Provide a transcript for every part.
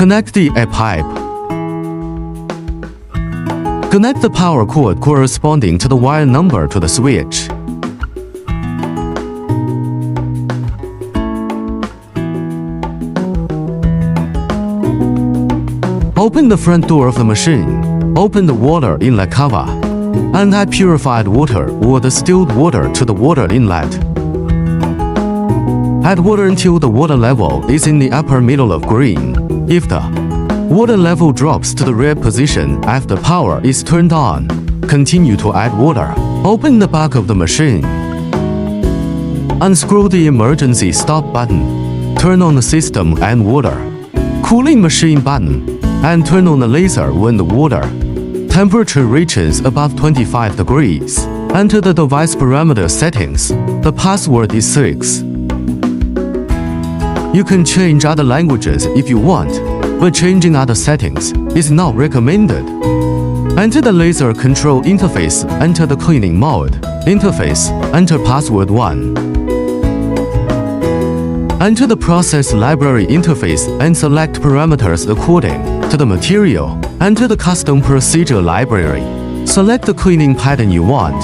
Connect the air pipe. Connect the power cord corresponding to the wire number to the switch. Open the front door of the machine. Open the water inlet cover and add purified water or distilled water to the water inlet. Add water until the water level is in the upper middle of green. If the water level drops to the red position after power is turned on, continue to add water. Open the back of the machine. Unscrew the emergency stop button. Turn on the system and water cooling machine button and turn on the laser when the water temperature reaches above 25 degrees. Enter the device parameter settings. The password is 6. You can change other languages if you want, but changing other settings is not recommended. Enter the laser control interface. Enter the cleaning mode interface. Enter password 1. Enter the process library interface and select parameters according to the material. Enter the custom procedure library. Select the cleaning pattern you want.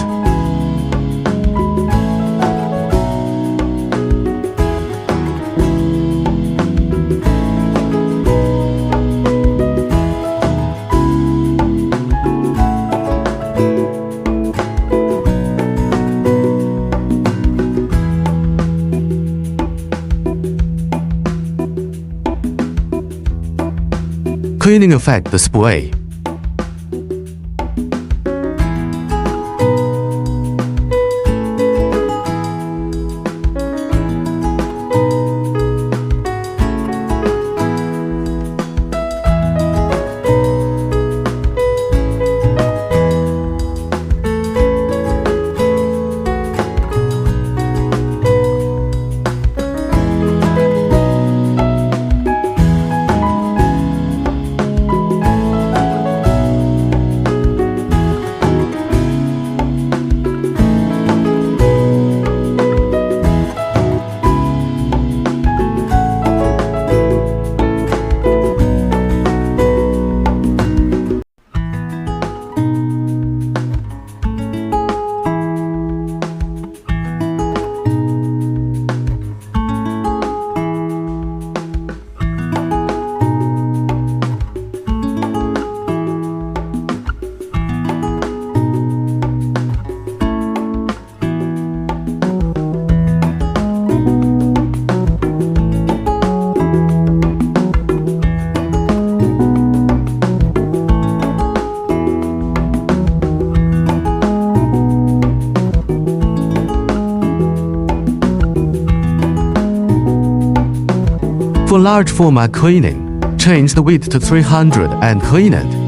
Cleaning effect display. For large format cleaning, change the width to 300 and clean it.